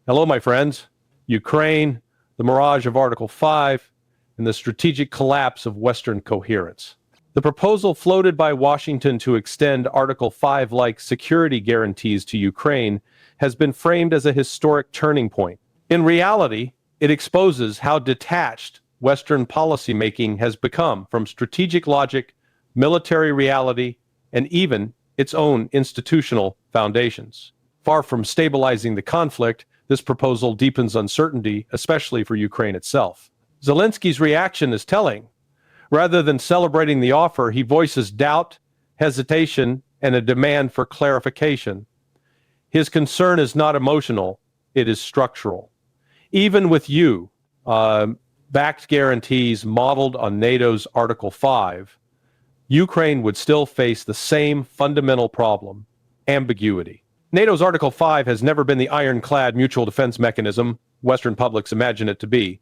Hello, my friends. Ukraine, the mirage of Article 5, and the strategic collapse of Western coherence. The proposal floated by Washington to extend Article 5-like security guarantees to Ukraine has been framed as a historic turning point. In reality, it exposes how detached Western policymaking has become from strategic logic, military reality, and even its own institutional foundations. Far from stabilizing the conflict, this proposal deepens uncertainty, especially for Ukraine itself. Zelensky's reaction is telling. Rather than celebrating the offer, he voices doubt, hesitation, and a demand for clarification. His concern is not emotional, it is structural. Even with backed guarantees modeled on NATO's Article 5, Ukraine would still face the same fundamental problem: ambiguity. NATO's Article 5 has never been the ironclad mutual defense mechanism Western publics imagine it to be.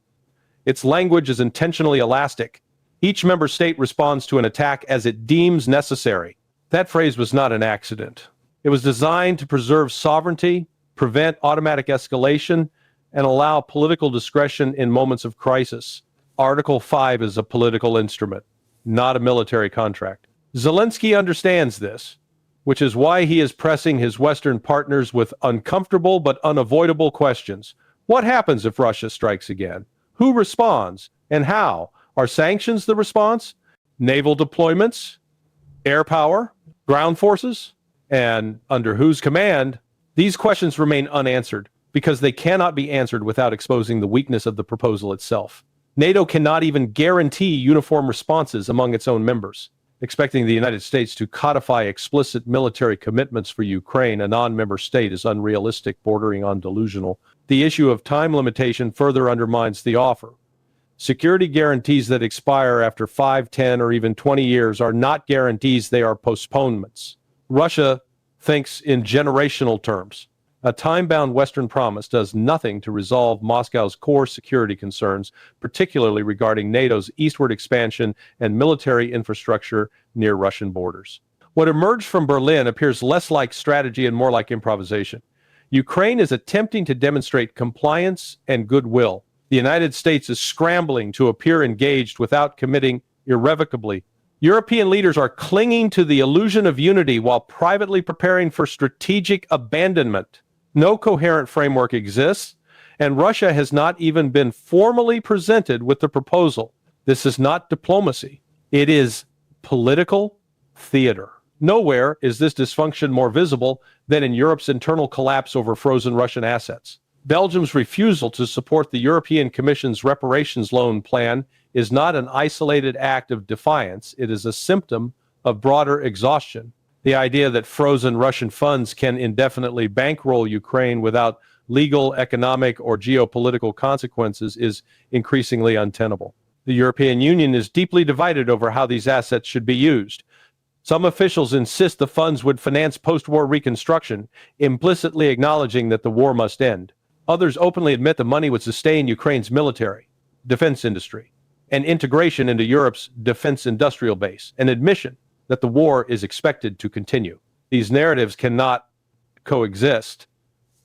Its language is intentionally elastic. Each member state responds to an attack as it deems necessary. That phrase was not an accident. It was designed to preserve sovereignty, prevent automatic escalation, and allow political discretion in moments of crisis. Article 5 is a political instrument, not a military contract. Zelensky understands this, which is why he is pressing his Western partners with uncomfortable but unavoidable questions. What happens if Russia strikes again? Who responds, and how? Are sanctions the response? Naval deployments? Air power? Ground forces? And under whose command? These questions remain unanswered because they cannot be answered without exposing the weakness of the proposal itself. NATO cannot even guarantee uniform responses among its own members. Expecting the United States to codify explicit military commitments for Ukraine, a non-member state, is unrealistic, bordering on delusional. The issue of time limitation further undermines the offer. Security guarantees that expire after 5, 10, or even 20 years are not guarantees, they are postponements. Russia thinks in generational terms. A time-bound Western promise does nothing to resolve Moscow's core security concerns, particularly regarding NATO's eastward expansion and military infrastructure near Russian borders. What emerged from Berlin appears less like strategy and more like improvisation. Ukraine is attempting to demonstrate compliance and goodwill. The United States is scrambling to appear engaged without committing irrevocably. European leaders are clinging to the illusion of unity while privately preparing for strategic abandonment. No coherent framework exists, and Russia has not even been formally presented with the proposal. This is not diplomacy. It is political theater. Nowhere is this dysfunction more visible than in Europe's internal collapse over frozen Russian assets. Belgium's refusal to support the European Commission's reparations loan plan is not an isolated act of defiance. It is a symptom of broader exhaustion. The idea that frozen Russian funds can indefinitely bankroll Ukraine without legal, economic, or geopolitical consequences is increasingly untenable. The European Union is deeply divided over how these assets should be used. Some officials insist the funds would finance post-war reconstruction, implicitly acknowledging that the war must end. Others openly admit the money would sustain Ukraine's military, defense industry, and integration into Europe's defense industrial base, an admission that the war is expected to continue. These narratives cannot coexist.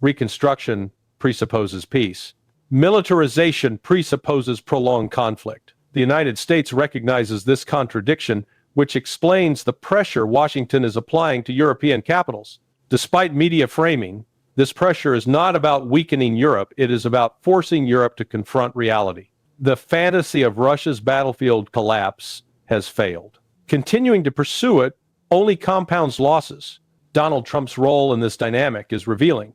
Reconstruction presupposes peace. Militarization presupposes prolonged conflict. The United States recognizes this contradiction, which explains the pressure Washington is applying to European capitals. Despite media framing, this pressure is not about weakening Europe, it is about forcing Europe to confront reality. The fantasy of Russia's battlefield collapse has failed. Continuing to pursue it only compounds losses. Donald Trump's role in this dynamic is revealing.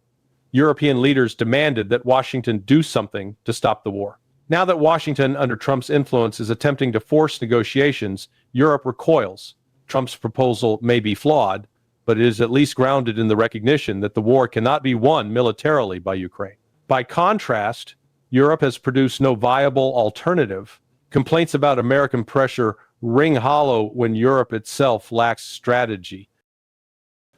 European leaders demanded that Washington do something to stop the war. Now that Washington, under Trump's influence, is attempting to force negotiations, Europe recoils. Trump's proposal may be flawed, but it is at least grounded in the recognition that the war cannot be won militarily by Ukraine. By contrast, Europe has produced no viable alternative. Complaints about American pressure ring hollow when Europe itself lacks strategy.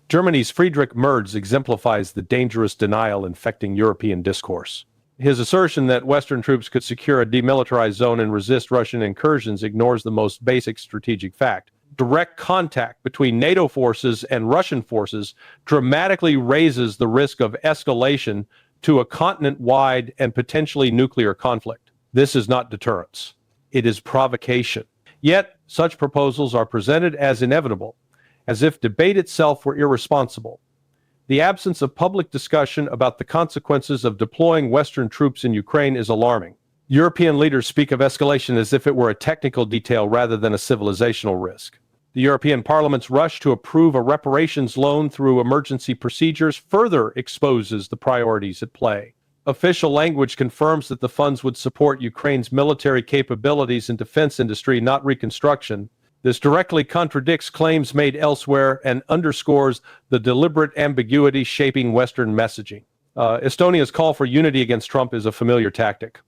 Germany's Friedrich Merz exemplifies the dangerous denial infecting European discourse. His assertion that Western troops could secure a demilitarized zone and resist Russian incursions ignores the most basic strategic fact. Direct contact between NATO forces and Russian forces dramatically raises the risk of escalation to a continent-wide and potentially nuclear conflict. This is not deterrence. It is provocation. Yet, such proposals are presented as inevitable, as if debate itself were irresponsible. The absence of public discussion about the consequences of deploying Western troops in Ukraine is alarming. European leaders speak of escalation as if it were a technical detail rather than a civilizational risk. The European Parliament's rush to approve a reparations loan through emergency procedures further exposes the priorities at play. Official language confirms that the funds would support Ukraine's military capabilities and defense industry, not reconstruction. This directly contradicts claims made elsewhere and underscores the deliberate ambiguity shaping Western messaging. Estonia's call for unity against Trump is a familiar tactic.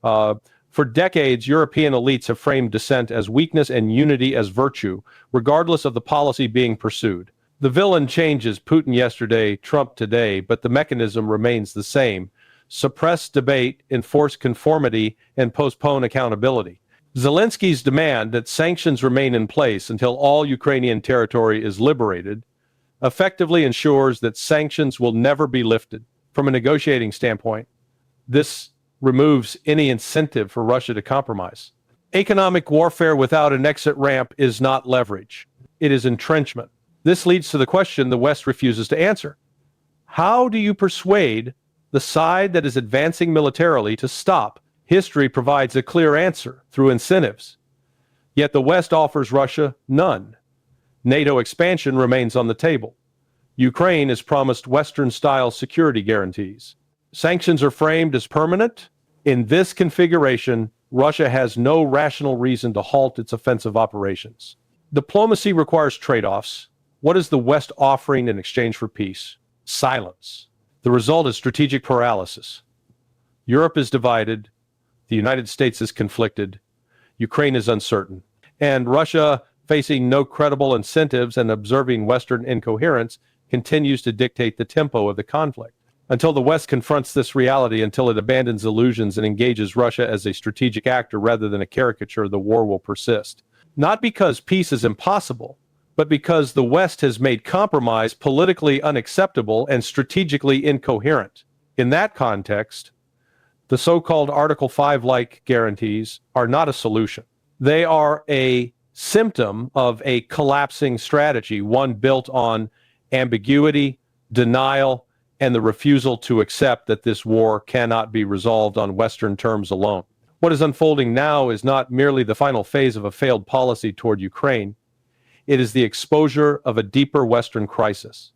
For decades, European elites have framed dissent as weakness and unity as virtue, regardless of the policy being pursued. The villain changes: Putin yesterday, Trump today, but the mechanism remains the same: suppress debate, enforce conformity, and postpone accountability. Zelensky's demand that sanctions remain in place until all Ukrainian territory is liberated effectively ensures that sanctions will never be lifted. From a negotiating standpoint, this removes any incentive for Russia to compromise. Economic warfare without an exit ramp is not leverage. It is entrenchment. This leads to the question the West refuses to answer. How do you persuade the side that is advancing militarily to stop? History provides a clear answer through incentives. Yet the West offers Russia none. NATO expansion remains on the table. Ukraine is promised Western-style security guarantees. Sanctions are framed as permanent. In this configuration, Russia has no rational reason to halt its offensive operations. Diplomacy requires trade-offs. What is the West offering in exchange for peace? Silence. The result is strategic paralysis. Europe is divided. The United States is conflicted. Ukraine is uncertain. And Russia, facing no credible incentives and observing Western incoherence, continues to dictate the tempo of the conflict. Until the West confronts this reality, until it abandons illusions and engages Russia as a strategic actor rather than a caricature, the war will persist. Not because peace is impossible, but because the West has made compromise politically unacceptable and strategically incoherent. In that context, the so-called Article 5-like guarantees are not a solution. They are a symptom of a collapsing strategy, one built on ambiguity, denial, and the refusal to accept that this war cannot be resolved on Western terms alone. What is unfolding now is not merely the final phase of a failed policy toward Ukraine. It is the exposure of a deeper Western crisis,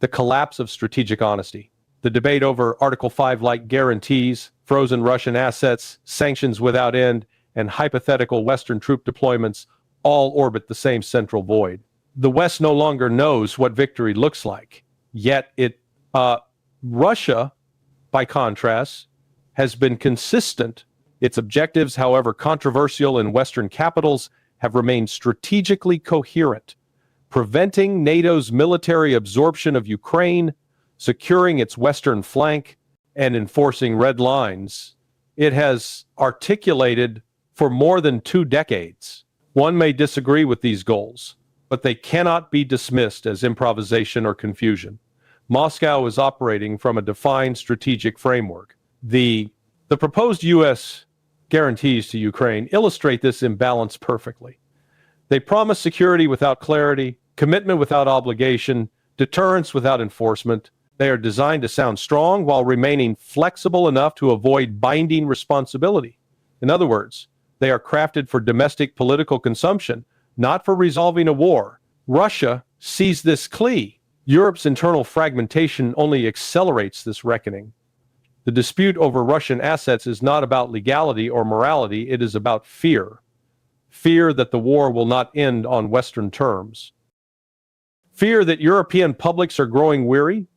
the collapse of strategic honesty. The debate over Article 5-like guarantees, frozen Russian assets, sanctions without end, and hypothetical Western troop deployments all orbit the same central void. The West no longer knows what victory looks like, yet Russia, by contrast, has been consistent. Its objectives, however controversial in Western capitals, have remained strategically coherent, preventing NATO's military absorption of Ukraine, securing its western flank, and enforcing red lines it has articulated for more than 2 decades. One may disagree with these goals, but they cannot be dismissed as improvisation or confusion. Moscow is operating from a defined strategic framework. The proposed U.S. guarantees to Ukraine illustrate this imbalance perfectly. They promise security without clarity, commitment without obligation, deterrence without enforcement. They are designed to sound strong while remaining flexible enough to avoid binding responsibility. In other words, they are crafted for domestic political consumption, not for resolving a war. Russia sees this clearly. Europe's internal fragmentation only accelerates this reckoning. The dispute over Russian assets is not about legality or morality, it is about fear. Fear that the war will not end on Western terms. Fear that European publics are growing weary.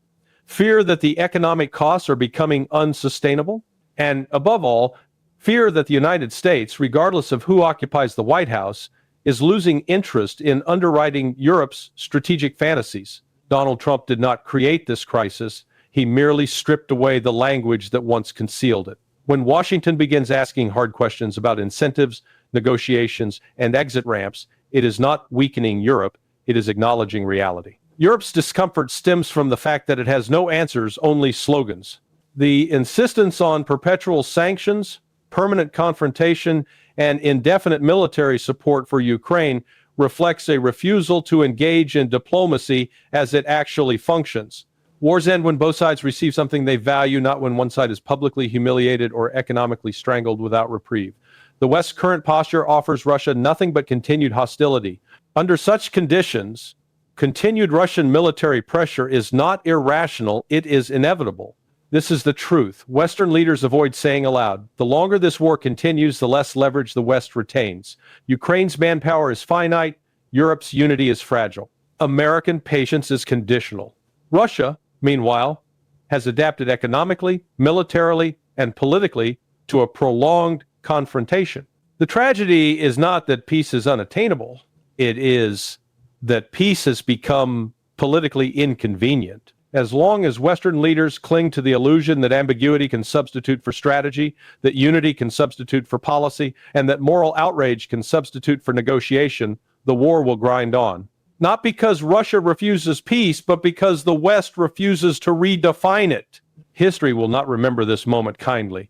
Fear that the economic costs are becoming unsustainable. And above all, fear that the United States, regardless of who occupies the White House, is losing interest in underwriting Europe's strategic fantasies. Donald Trump did not create this crisis. He merely stripped away the language that once concealed it. When Washington begins asking hard questions about incentives, negotiations, and exit ramps, it is not weakening Europe, it is acknowledging reality. Europe's discomfort stems from the fact that it has no answers, only slogans. The insistence on perpetual sanctions, permanent confrontation, and indefinite military support for Ukraine reflects a refusal to engage in diplomacy as it actually functions. Wars end when both sides receive something they value, not when one side is publicly humiliated or economically strangled without reprieve. The West's current posture offers Russia nothing but continued hostility. Under such conditions, continued Russian military pressure is not irrational, it is inevitable. This is the truth. Western leaders avoid saying aloud. The longer this war continues, the less leverage the West retains. Ukraine's manpower is finite. Europe's unity is fragile. American patience is conditional. Russia, meanwhile, has adapted economically, militarily, and politically to a prolonged confrontation. The tragedy is not that peace is unattainable. It is that peace has become politically inconvenient. As long as Western leaders cling to the illusion that ambiguity can substitute for strategy, that unity can substitute for policy, and that moral outrage can substitute for negotiation, the war will grind on. Not because Russia refuses peace, but because the West refuses to redefine it. History will not remember this moment kindly.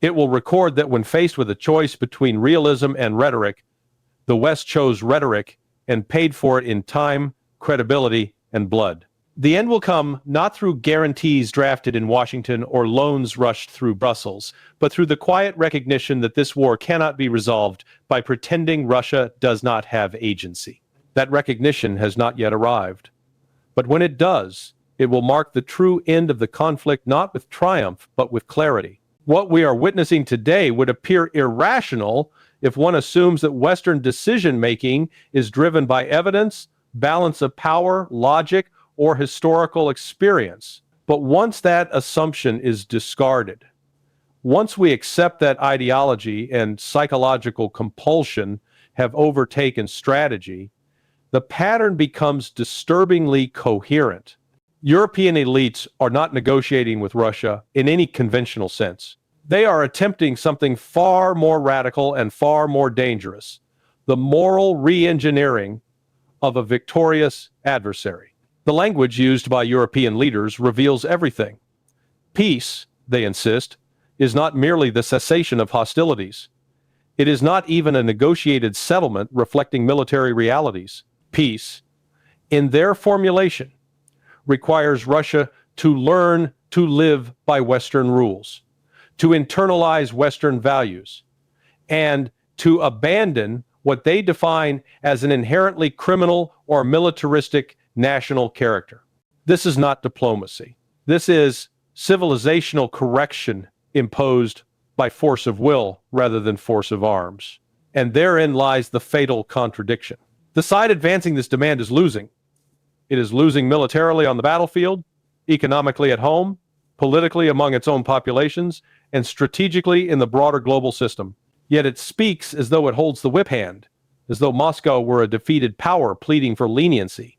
It will record that when faced with a choice between realism and rhetoric, the West chose rhetoric and paid for it in time, credibility, and blood. The end will come not through guarantees drafted in Washington or loans rushed through Brussels, but through the quiet recognition that this war cannot be resolved by pretending Russia does not have agency. That recognition has not yet arrived. But when it does, it will mark the true end of the conflict not with triumph, but with clarity. What we are witnessing today would appear irrational if one assumes that Western decision-making is driven by evidence, balance of power, logic, or historical experience. But once that assumption is discarded, once we accept that ideology and psychological compulsion have overtaken strategy, the pattern becomes disturbingly coherent. European elites are not negotiating with Russia in any conventional sense. They are attempting something far more radical and far more dangerous: the moral re-engineering of a victorious adversary. The language used by European leaders reveals everything. Peace, they insist, is not merely the cessation of hostilities. It is not even a negotiated settlement reflecting military realities. Peace, in their formulation, requires Russia to learn to live by Western rules, to internalize Western values, and to abandon what they define as an inherently criminal or militaristic national character. This is not diplomacy. This is civilizational correction imposed by force of will rather than force of arms. And therein lies the fatal contradiction. The side advancing this demand is losing. It is losing militarily on the battlefield, economically at home, politically among its own populations, and strategically in the broader global system. Yet it speaks as though it holds the whip hand, as though Moscow were a defeated power pleading for leniency.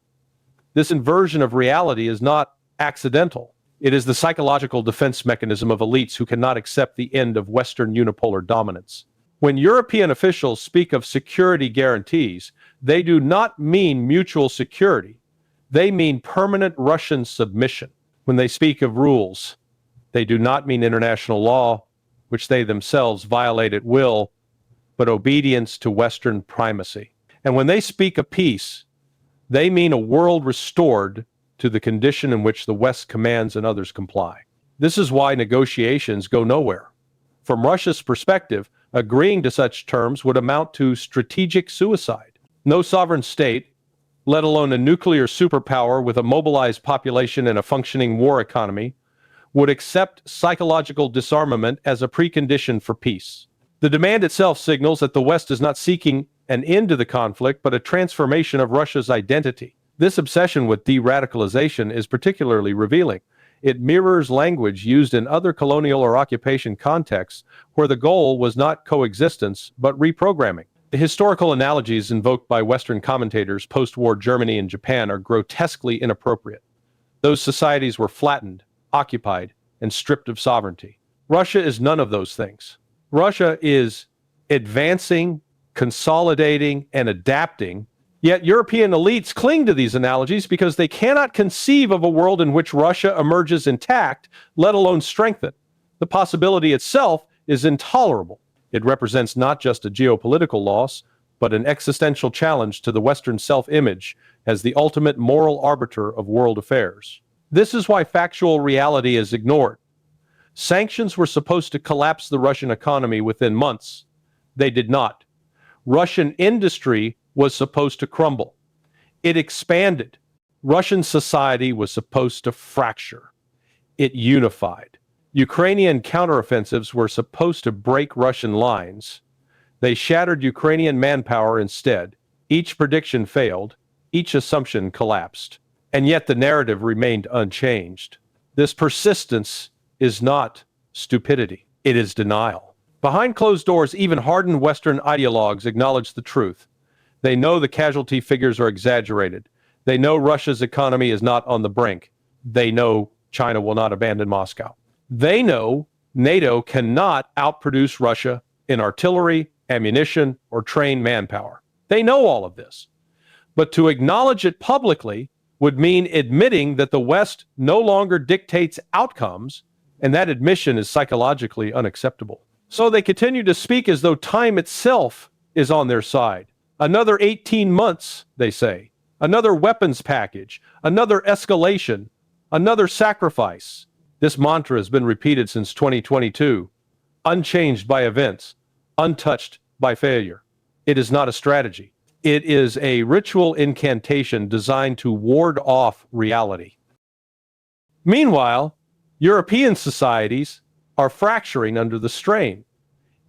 This inversion of reality is not accidental. It is the psychological defense mechanism of elites who cannot accept the end of Western unipolar dominance. When European officials speak of security guarantees, they do not mean mutual security. They mean permanent Russian submission. When they speak of rules, they do not mean international law, which they themselves violate at will, but obedience to Western primacy. And when they speak of peace, they mean a world restored to the condition in which the West commands and others comply. This is why negotiations go nowhere. From Russia's perspective, agreeing to such terms would amount to strategic suicide. No sovereign state, let alone a nuclear superpower with a mobilized population and a functioning war economy, would accept psychological disarmament as a precondition for peace. The demand itself signals that the West is not seeking an end to the conflict, but a transformation of Russia's identity. This obsession with de-radicalization is particularly revealing. It mirrors language used in other colonial or occupation contexts where the goal was not coexistence, but reprogramming. The historical analogies invoked by Western commentators post-war Germany and Japan are grotesquely inappropriate. Those societies were flattened, occupied, and stripped of sovereignty. Russia is none of those things. Russia is advancing, consolidating, and adapting Yet European elites cling to these analogies because they cannot conceive of a world in which Russia emerges intact, let alone strengthened. The possibility itself is intolerable. It represents not just a geopolitical loss, but an existential challenge to the Western self-image as the ultimate moral arbiter of world affairs. This is why factual reality is ignored. Sanctions were supposed to collapse the Russian economy within months. They did not. Russian industry was supposed to crumble. It expanded. Russian society was supposed to fracture. It unified. Ukrainian counteroffensives were supposed to break Russian lines. They shattered Ukrainian manpower instead. Each prediction failed. Each assumption collapsed. And yet the narrative remained unchanged. This persistence is not stupidity. It is denial. Behind closed doors, even hardened Western ideologues acknowledge the truth. They know the casualty figures are exaggerated. They know Russia's economy is not on the brink. They know China will not abandon Moscow. They know NATO cannot outproduce Russia in artillery, ammunition, or trained manpower. They know all of this. But to acknowledge it publicly would mean admitting that the West no longer dictates outcomes, and that admission is psychologically unacceptable. So they continue to speak as though time itself is on their side. Another 18 months, they say. Another weapons package. Another escalation. Another sacrifice. This mantra has been repeated since 2022, unchanged by events, untouched by failure. It is not a strategy. It is a ritual incantation designed to ward off reality. Meanwhile, European societies are fracturing under the strain.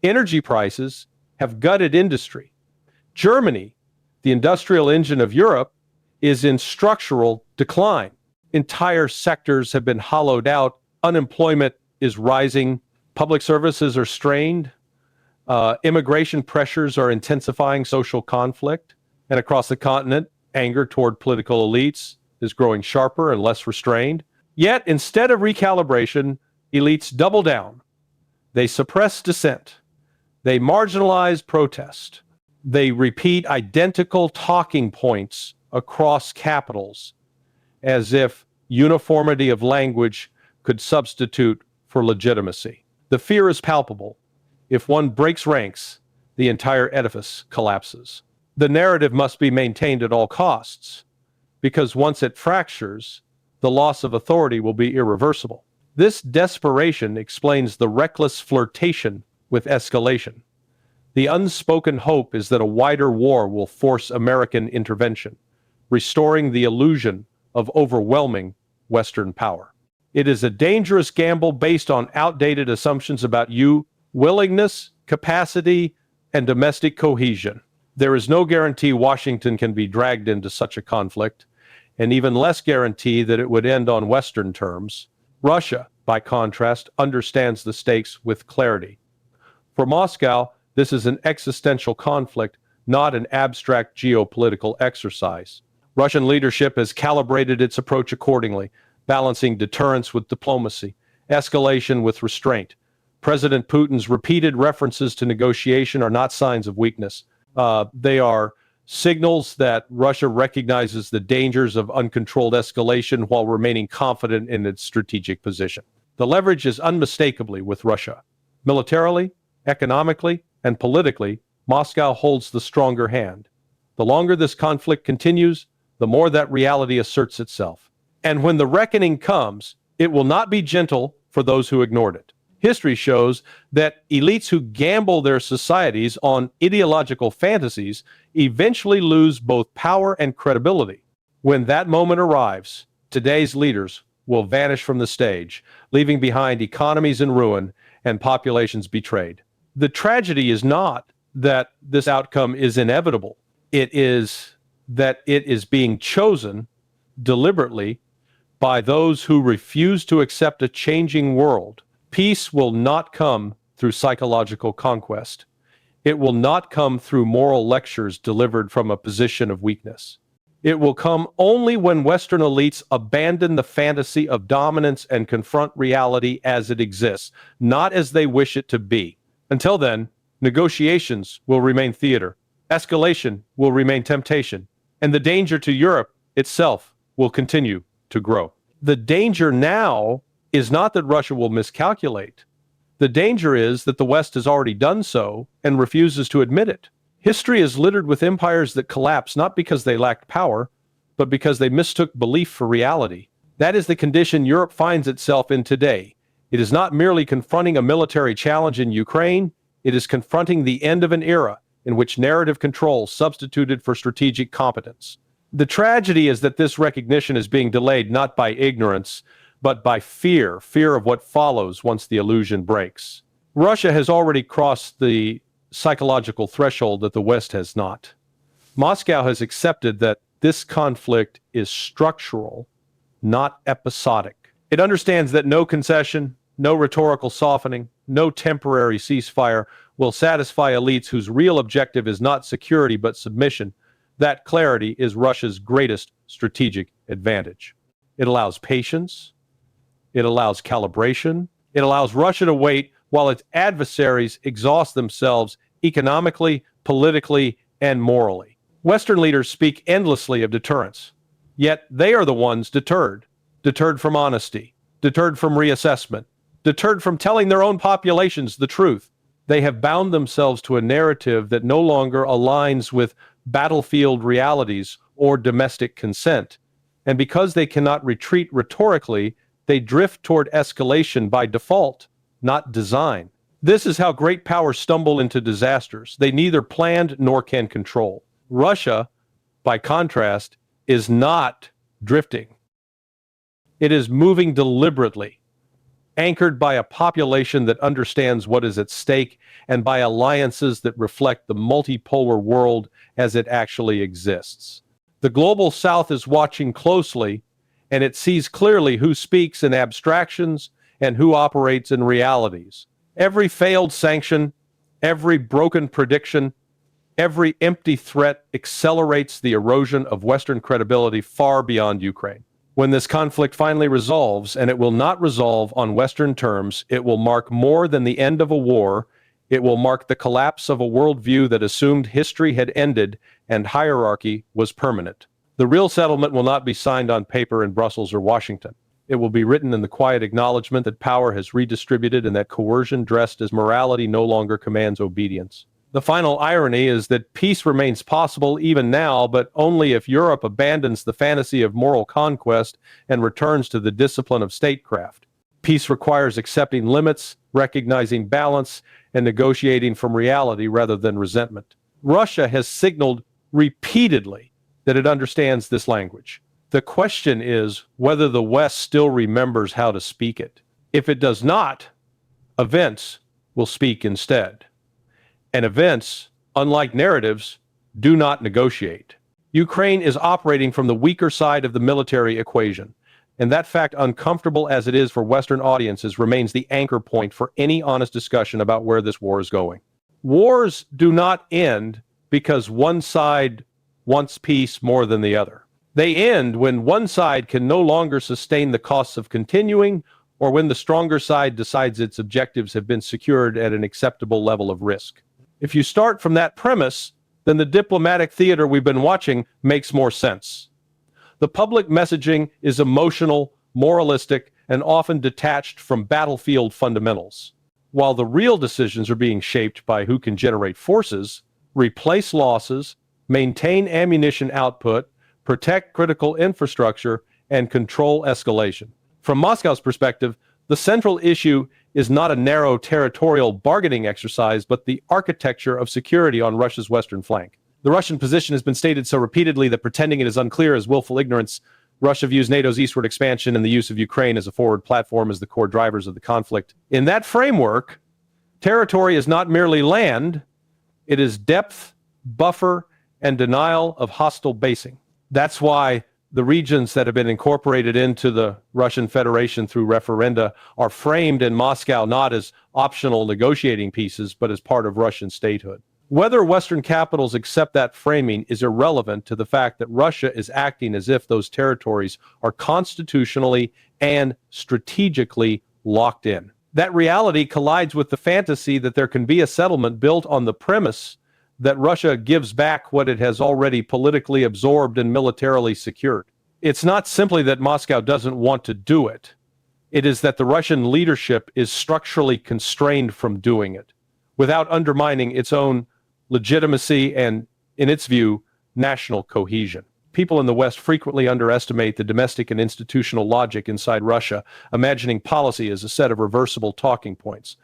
Energy prices have gutted industry. Germany, the industrial engine of Europe, is in structural decline. Entire sectors have been hollowed out. Unemployment is rising. Public services are strained. Immigration pressures are intensifying social conflict. And across the continent, anger toward political elites is growing sharper and less restrained. Yet, instead of recalibration, elites double down. They suppress dissent. They marginalize protest. They repeat identical talking points across capitals, as if uniformity of language could substitute for legitimacy. The fear is palpable. If one breaks ranks, the entire edifice collapses. The narrative must be maintained at all costs, because once it fractures, the loss of authority will be irreversible. This desperation explains the reckless flirtation with escalation. The unspoken hope is that a wider war will force American intervention, restoring the illusion of overwhelming Western power. It is a dangerous gamble based on outdated assumptions about willingness, capacity, and domestic cohesion. There is no guarantee Washington can be dragged into such a conflict, and even less guarantee that it would end on Western terms. Russia, by contrast, understands the stakes with clarity. For Moscow, this is an existential conflict, not an abstract geopolitical exercise. Russian leadership has calibrated its approach accordingly, balancing deterrence with diplomacy, escalation with restraint. President Putin's repeated references to negotiation are not signs of weakness. They are signals that Russia recognizes the dangers of uncontrolled escalation while remaining confident in its strategic position. The leverage is unmistakably with Russia. Militarily, economically, and politically, Moscow holds the stronger hand. The longer this conflict continues, the more that reality asserts itself. And when the reckoning comes, it will not be gentle for those who ignored it. History shows that elites who gamble their societies on ideological fantasies eventually lose both power and credibility. When that moment arrives, today's leaders will vanish from the stage, leaving behind economies in ruin and populations betrayed. The tragedy is not that this outcome is inevitable. It is that it is being chosen deliberately by those who refuse to accept a changing world. Peace will not come through psychological conquest. It will not come through moral lectures delivered from a position of weakness. It will come only when Western elites abandon the fantasy of dominance and confront reality as it exists, not as they wish it to be. Until then, negotiations will remain theater. Escalation will remain temptation. and the danger to Europe itself will continue to grow. The danger now is not that Russia will miscalculate. The danger is that the West has already done so and refuses to admit it. History is littered with empires that collapse not because they lacked power, but because they mistook belief for reality. That is the condition Europe finds itself in today. It is not merely confronting a military challenge in Ukraine, it is confronting the end of an era in which narrative control substituted for strategic competence. The tragedy is that this recognition is being delayed not by ignorance, but by fear of what follows once the illusion breaks. Russia has already crossed the psychological threshold that the West has not. Moscow has accepted that this conflict is structural, not episodic. It understands that no concession, no rhetorical softening, no temporary ceasefire will satisfy elites whose real objective is not security but submission. That clarity is Russia's greatest strategic advantage. It allows patience. It allows calibration. It allows Russia to wait while its adversaries exhaust themselves economically, politically, and morally. Western leaders speak endlessly of deterrence, yet they are the ones deterred from honesty, deterred from reassessment, deterred from telling their own populations the truth. They have bound themselves to a narrative that no longer aligns with battlefield realities or domestic consent. And because they cannot retreat rhetorically, they drift toward escalation by default, not design. This is how great powers stumble into disasters they neither planned nor can control. Russia, by contrast, is not drifting. It is moving deliberately, anchored by a population that understands what is at stake and by alliances that reflect the multipolar world as it actually exists. The global South is watching closely, and it sees clearly who speaks in abstractions and who operates in realities. Every failed sanction, every broken prediction, every empty threat accelerates the erosion of Western credibility far beyond Ukraine. When this conflict finally resolves, and it will not resolve on Western terms, it will mark more than the end of a war. It will mark the collapse of a worldview that assumed history had ended and hierarchy was permanent. The real settlement will not be signed on paper in Brussels or Washington. It will be written in the quiet acknowledgement that power has redistributed and that coercion dressed as morality no longer commands obedience. The final irony is that peace remains possible even now, but only if Europe abandons the fantasy of moral conquest and returns to the discipline of statecraft. Peace requires accepting limits, recognizing balance, and negotiating from reality rather than resentment. Russia has signaled repeatedly that it understands this language. The question is whether the West still remembers how to speak it. If it does not, events will speak instead. And events, unlike narratives, do not negotiate. Ukraine is operating from the weaker side of the military equation, and that fact, uncomfortable as it is for Western audiences, remains the anchor point for any honest discussion about where this war is going. Wars do not end because one side wants peace more than the other. They end when one side can no longer sustain the costs of continuing, or when the stronger side decides its objectives have been secured at an acceptable level of risk. If you start from that premise, then the diplomatic theater we've been watching makes more sense. The public messaging is emotional, moralistic, and often detached from battlefield fundamentals, while the real decisions are being shaped by who can generate forces, replace losses, maintain ammunition output, protect critical infrastructure, and control escalation. From Moscow's perspective, the central issue is not a narrow territorial bargaining exercise, but the architecture of security on Russia's western flank. The Russian position has been stated so repeatedly that pretending it is unclear is willful ignorance. Russia views NATO's eastward expansion and the use of Ukraine as a forward platform as the core drivers of the conflict. In that framework, territory is not merely land, it is depth, buffer, and denial of hostile basing. That's why the regions that have been incorporated into the Russian Federation through referenda are framed in Moscow not as optional negotiating pieces, but as part of Russian statehood. Whether Western capitals accept that framing is irrelevant to the fact that Russia is acting as if those territories are constitutionally and strategically locked in. That reality collides with the fantasy that there can be a settlement built on the premise that Russia gives back what it has already politically absorbed and militarily secured. It's not simply that Moscow doesn't want to do it. It is that the Russian leadership is structurally constrained from doing it, without undermining its own legitimacy and, in its view, national cohesion. People in the West frequently underestimate the domestic and institutional logic inside Russia, imagining policy as a set of reversible talking points.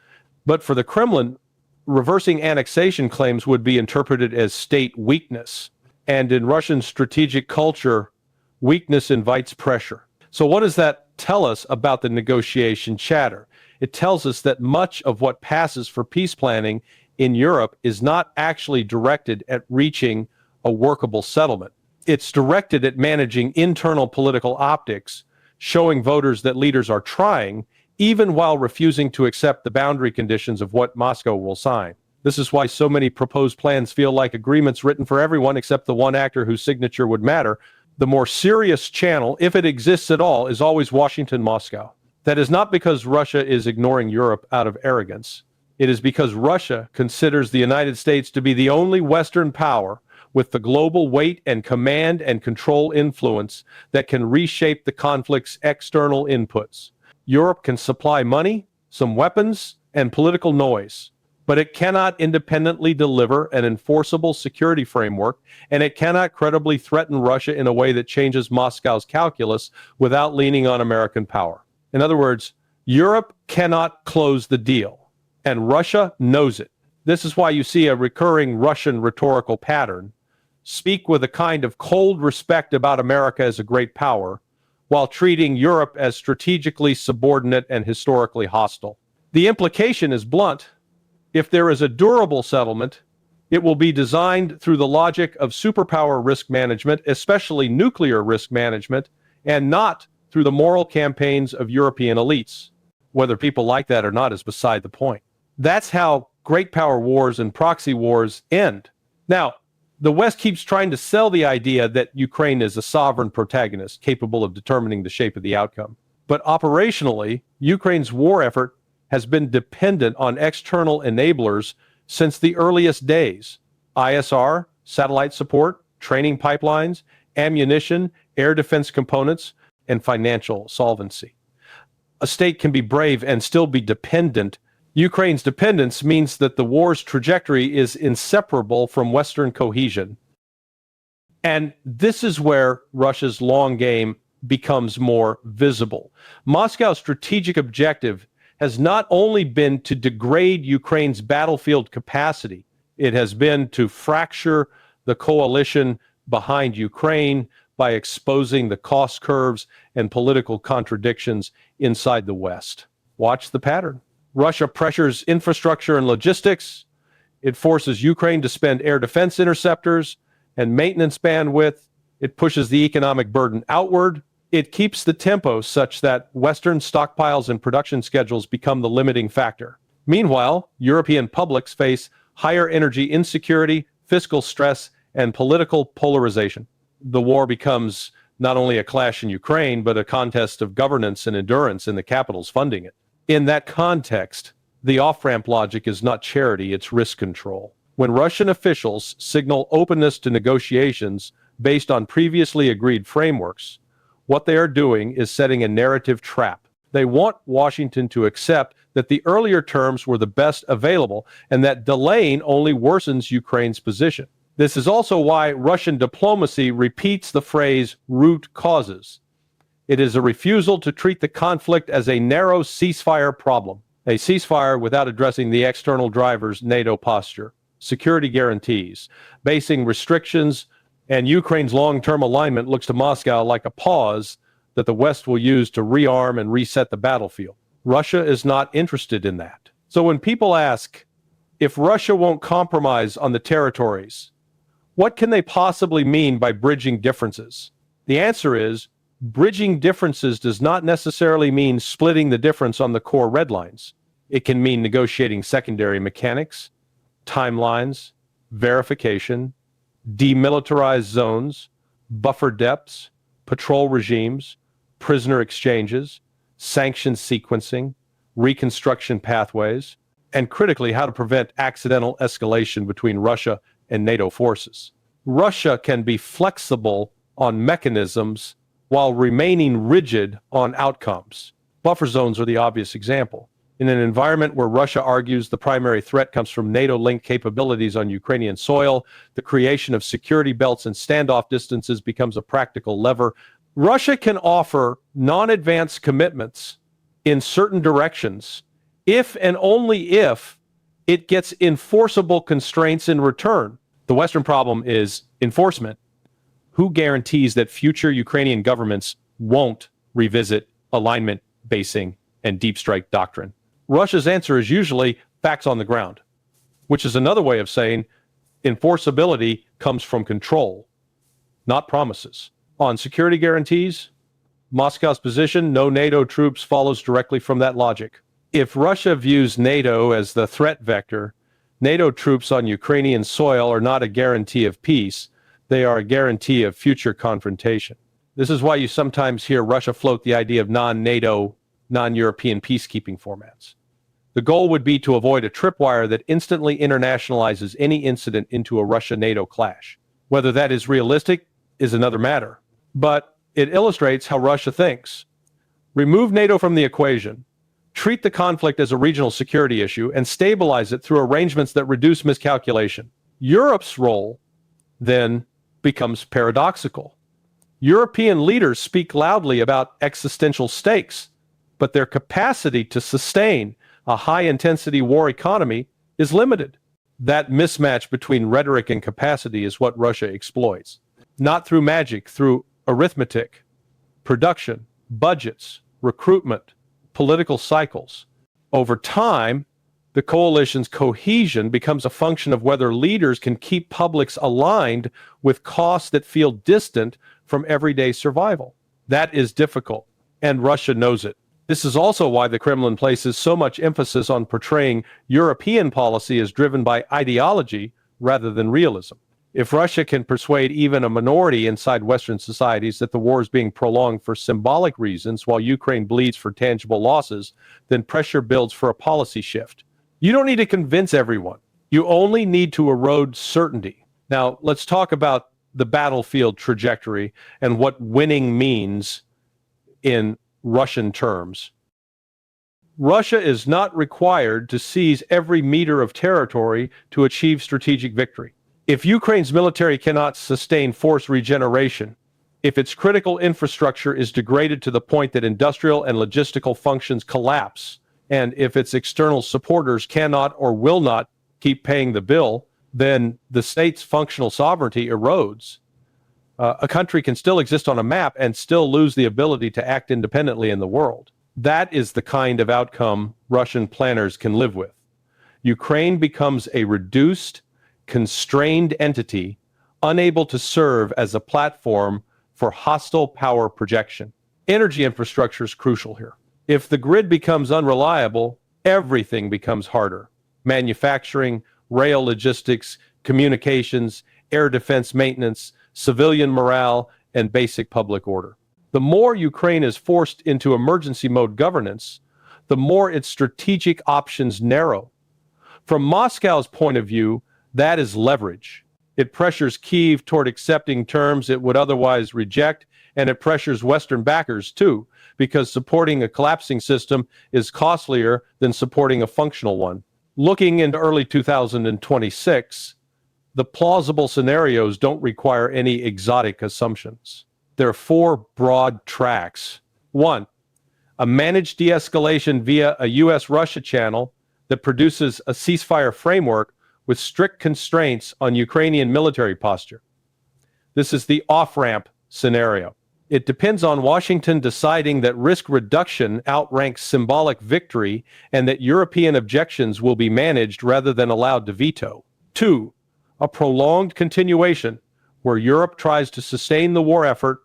But for the Kremlin, reversing annexation claims would be interpreted as state weakness. And in Russian strategic culture, weakness invites pressure. So what does that tell us about the negotiation chatter? It tells us that much of what passes for peace planning in Europe is not actually directed at reaching a workable settlement. It's directed at managing internal political optics, showing voters that leaders are trying, even while refusing to accept the boundary conditions of what Moscow will sign. This is why so many proposed plans feel like agreements written for everyone except the one actor whose signature would matter. The more serious channel, if it exists at all, is always Washington-Moscow. That is not because Russia is ignoring Europe out of arrogance. It is because Russia considers the United States to be the only Western power with the global weight and command and control influence that can reshape the conflict's external inputs. Europe can supply money, some weapons, and political noise, but it cannot independently deliver an enforceable security framework, and it cannot credibly threaten Russia in a way that changes Moscow's calculus without leaning on American power. In other words, Europe cannot close the deal, and Russia knows it. This is why you see a recurring Russian rhetorical pattern: speak with a kind of cold respect about America as a great power, while treating Europe as strategically subordinate and historically hostile. The implication is blunt. If there is a durable settlement, it will be designed through the logic of superpower risk management, especially nuclear risk management, and not through the moral campaigns of European elites. Whether people like that or not is beside the point. That's how great power wars and proxy wars end. Now, the West keeps trying to sell the idea that Ukraine is a sovereign protagonist capable of determining the shape of the outcome. But operationally, Ukraine's war effort has been dependent on external enablers since the earliest days: ISR, satellite support, training pipelines, ammunition, air defense components, and financial solvency. A state can be brave and still be dependent. Ukraine's dependence means that the war's trajectory is inseparable from Western cohesion. And this is where Russia's long game becomes more visible. Moscow's strategic objective has not only been to degrade Ukraine's battlefield capacity, it has been to fracture the coalition behind Ukraine by exposing the cost curves and political contradictions inside the West. Watch the pattern. Russia pressures infrastructure and logistics. It forces Ukraine to spend air defense interceptors and maintenance bandwidth. It pushes the economic burden outward. It keeps the tempo such that Western stockpiles and production schedules become the limiting factor. Meanwhile, European publics face higher energy insecurity, fiscal stress, and political polarization. The war becomes not only a clash in Ukraine, but a contest of governance and endurance in the capitals funding it. In that context, the off-ramp logic is not charity, it's risk control. When Russian officials signal openness to negotiations based on previously agreed frameworks, what they are doing is setting a narrative trap. They want Washington to accept that the earlier terms were the best available and that delaying only worsens Ukraine's position. This is also why Russian diplomacy repeats the phrase root causes. It is a refusal to treat the conflict as a narrow ceasefire problem, a ceasefire without addressing the external drivers' NATO posture, security guarantees, basing restrictions, and Ukraine's long-term alignment looks to Moscow like a pause that the West will use to rearm and reset the battlefield. Russia is not interested in that. So when people ask, if Russia won't compromise on the territories, what can they possibly mean by bridging differences? The answer is, bridging differences does not necessarily mean splitting the difference on the core red lines. It can mean negotiating secondary mechanics, timelines, verification, demilitarized zones, buffer depths, patrol regimes, prisoner exchanges, sanction sequencing, reconstruction pathways, and critically, how to prevent accidental escalation between Russia and NATO forces. Russia can be flexible on mechanisms while remaining rigid on outcomes. Buffer zones are the obvious example. In an environment where Russia argues the primary threat comes from NATO-linked capabilities on Ukrainian soil, the creation of security belts and standoff distances becomes a practical lever. Russia can offer non-advanced commitments in certain directions if and only if it gets enforceable constraints in return. The Western problem is enforcement. Who guarantees that future Ukrainian governments won't revisit alignment basing and deep strike doctrine? Russia's answer is usually facts on the ground, which is another way of saying enforceability comes from control, not promises. On security guarantees, Moscow's position, no NATO troops, follows directly from that logic. If Russia views NATO as the threat vector, NATO troops on Ukrainian soil are not a guarantee of peace, they are a guarantee of future confrontation. This is why you sometimes hear Russia float the idea of non-NATO, non-European peacekeeping formats. The goal would be to avoid a tripwire that instantly internationalizes any incident into a Russia-NATO clash. Whether that is realistic is another matter, but it illustrates how Russia thinks. Remove NATO from the equation, treat the conflict as a regional security issue, and stabilize it through arrangements that reduce miscalculation. Europe's role, then, becomes paradoxical. European leaders speak loudly about existential stakes, but their capacity to sustain a high-intensity war economy is limited. That mismatch between rhetoric and capacity is what Russia exploits. Not through magic, through arithmetic, production, budgets, recruitment, political cycles. Over time, the coalition's cohesion becomes a function of whether leaders can keep publics aligned with costs that feel distant from everyday survival. That is difficult, and Russia knows it. This is also why the Kremlin places so much emphasis on portraying European policy as driven by ideology rather than realism. If Russia can persuade even a minority inside Western societies that the war is being prolonged for symbolic reasons while Ukraine bleeds for tangible losses, then pressure builds for a policy shift. You don't need to convince everyone. You only need to erode certainty. Now, let's talk about the battlefield trajectory and what winning means in Russian terms. Russia is not required to seize every meter of territory to achieve strategic victory. If Ukraine's military cannot sustain force regeneration, if its critical infrastructure is degraded to the point that industrial and logistical functions collapse, and if its external supporters cannot or will not keep paying the bill, then the state's functional sovereignty erodes. A country can still exist on a map and still lose the ability to act independently in the world. That is the kind of outcome Russian planners can live with. Ukraine becomes a reduced, constrained entity, unable to serve as a platform for hostile power projection. Energy infrastructure is crucial here. If the grid becomes unreliable, everything becomes harder. Manufacturing, rail logistics, communications, air defense maintenance, civilian morale, and basic public order. The more Ukraine is forced into emergency mode governance, the more its strategic options narrow. From Moscow's point of view, that is leverage. It pressures Kyiv toward accepting terms it would otherwise reject, and it pressures Western backers too, because supporting a collapsing system is costlier than supporting a functional one. Looking into early 2026, the plausible scenarios don't require any exotic assumptions. There are four broad tracks. One, a managed de-escalation via a U.S.-Russia channel that produces a ceasefire framework with strict constraints on Ukrainian military posture. This is the off-ramp scenario. It depends on Washington deciding that risk reduction outranks symbolic victory and that European objections will be managed rather than allowed to veto. Two, a prolonged continuation where Europe tries to sustain the war effort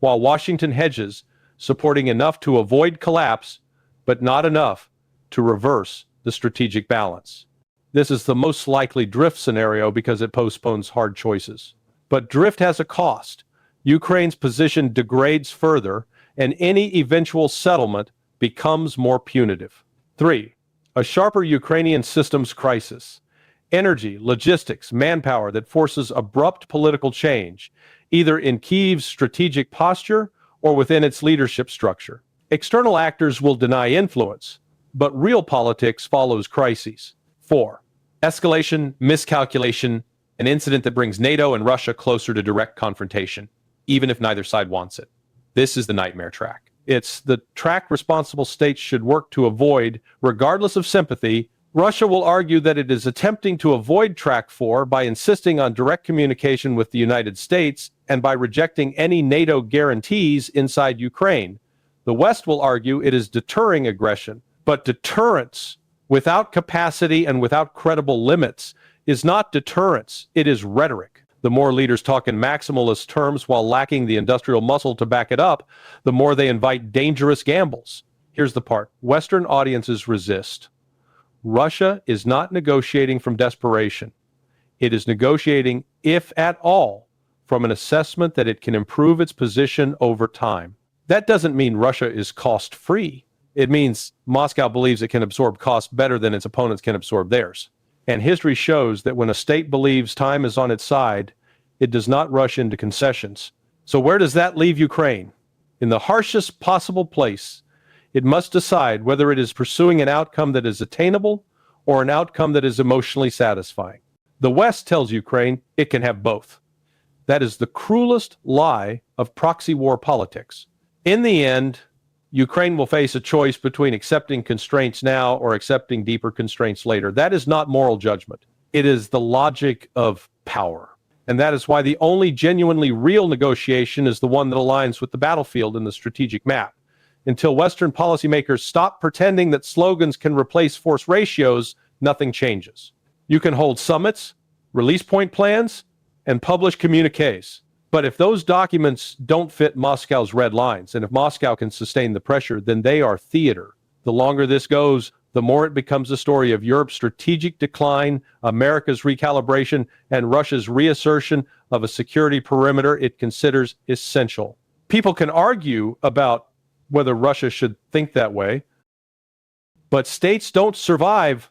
while Washington hedges, supporting enough to avoid collapse, but not enough to reverse the strategic balance. This is the most likely drift scenario because it postpones hard choices. But drift has a cost. Ukraine's position degrades further, and any eventual settlement becomes more punitive. 3. A sharper Ukrainian systems crisis. energy, logistics, manpower that forces abrupt political change, either in Kyiv's strategic posture or within its leadership structure. External actors will deny influence, but real politics follows crises. 4. Escalation, miscalculation, an incident that brings NATO and Russia closer to direct confrontation, even if neither side wants it. This is the nightmare track. It's the track responsible states should work to avoid, regardless of sympathy. Russia will argue that it is attempting to avoid track 4 by insisting on direct communication with the United States and by rejecting any NATO guarantees inside Ukraine. The West will argue it is deterring aggression, but deterrence without capacity and without credible limits is not deterrence, it is rhetoric. The more leaders talk in maximalist terms while lacking the industrial muscle to back it up, the more they invite dangerous gambles. Here's the part. Western audiences resist. Russia is not negotiating from desperation. It is negotiating, if at all, from an assessment that it can improve its position over time. That doesn't mean Russia is cost-free. It means Moscow believes it can absorb costs better than its opponents can absorb theirs. And history shows that when a state believes time is on its side, it does not rush into concessions. So where does that leave Ukraine? In the harshest possible place. It must decide whether it is pursuing an outcome that is attainable or an outcome that is emotionally satisfying. The West tells Ukraine it can have both. That is the cruelest lie of proxy war politics. In the end, Ukraine will face a choice between accepting constraints now or accepting deeper constraints later. That is not moral judgment. It is the logic of power. And that is why the only genuinely real negotiation is the one that aligns with the battlefield and the strategic map. Until Western policymakers stop pretending that slogans can replace force ratios, nothing changes. You can hold summits, release point plans, and publish communiques. But if those documents don't fit Moscow's red lines, and if Moscow can sustain the pressure, then they are theater. The longer this goes, the more it becomes a story of Europe's strategic decline, America's recalibration, and Russia's reassertion of a security perimeter it considers essential. People can argue about whether Russia should think that way, but states don't survive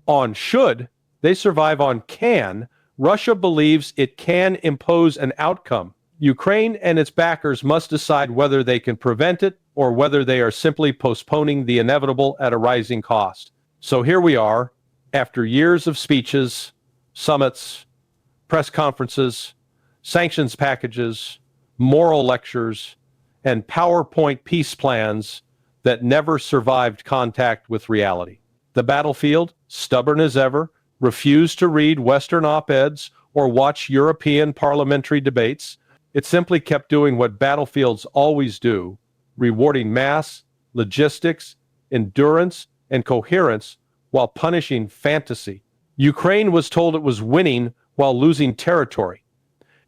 on should, they survive on can. Russia believes it can impose an outcome. Ukraine and its backers must decide whether they can prevent it or whether they are simply postponing the inevitable at a rising cost. So here we are, after years of speeches, summits, press conferences, sanctions packages, moral lectures, and PowerPoint peace plans that never survived contact with reality. The battlefield, stubborn as ever, refused to read Western op-eds or watch European parliamentary debates. It simply kept doing what battlefields always do, rewarding mass, logistics, endurance, and coherence while punishing fantasy. Ukraine was told it was winning while losing territory.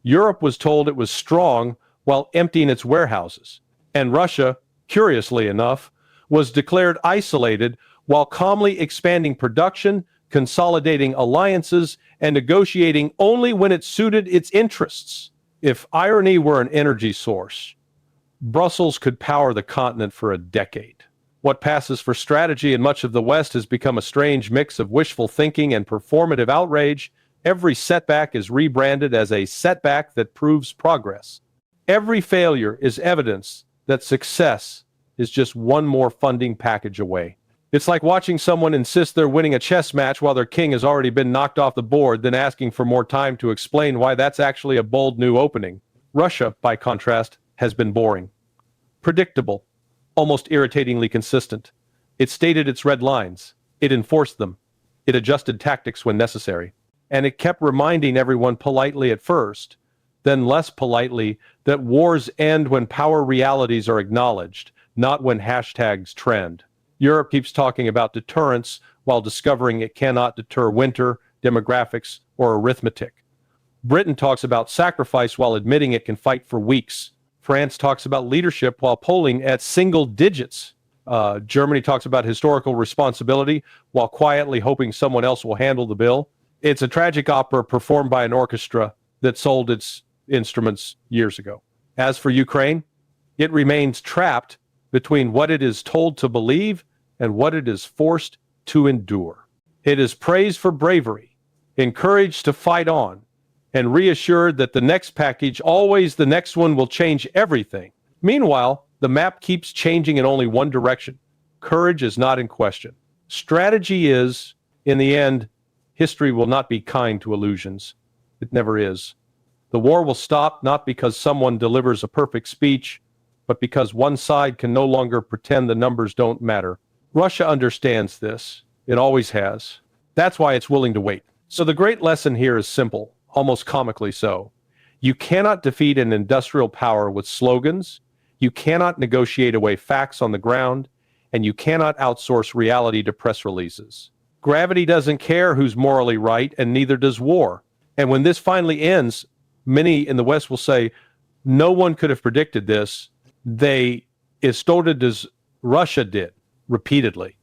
Europe was told it was strong while emptying its warehouses. And Russia, curiously enough, was declared isolated while calmly expanding production, consolidating alliances, and negotiating only when it suited its interests. If irony were an energy source, Brussels could power the continent for a decade. What passes for strategy in much of the West has become a strange mix of wishful thinking and performative outrage. Every setback is rebranded as a setback that proves progress. Every failure is evidence that success is just one more funding package away. It's like watching someone insist they're winning a chess match while their king has already been knocked off the board, then asking for more time to explain why that's actually a bold new opening. Russia, by contrast, has been boring, predictable, almost irritatingly consistent. It stated its red lines. It enforced them. It adjusted tactics when necessary. And it kept reminding everyone politely at first, then less politely, that wars end when power realities are acknowledged, not when hashtags trend. Europe keeps talking about deterrence while discovering it cannot deter winter, demographics, or arithmetic. Britain talks about sacrifice while admitting it can fight for weeks. France talks about leadership while polling at single digits. Germany talks about historical responsibility while quietly hoping someone else will handle the bill. It's a tragic opera performed by an orchestra that sold its instruments years ago. As for Ukraine, it remains trapped between what it is told to believe and what it is forced to endure. It is praised for bravery. encouraged to fight on, and reassured that the next package, always the next one, will change everything. Meanwhile, the map keeps changing in only one direction. Courage is not in question. Strategy is, in the end, history will not be kind to illusions. It never is. The war will stop not because someone delivers a perfect speech, but because one side can no longer pretend the numbers don't matter. Russia understands this. It always has. That's why it's willing to wait. So the great lesson here is simple, almost comically so. You cannot defeat an industrial power with slogans, you cannot negotiate away facts on the ground, and you cannot outsource reality to press releases. Gravity doesn't care who's morally right, and neither does war. And when this finally ends, many in the West will say, no one could have predicted this. They, as Russia did, repeatedly.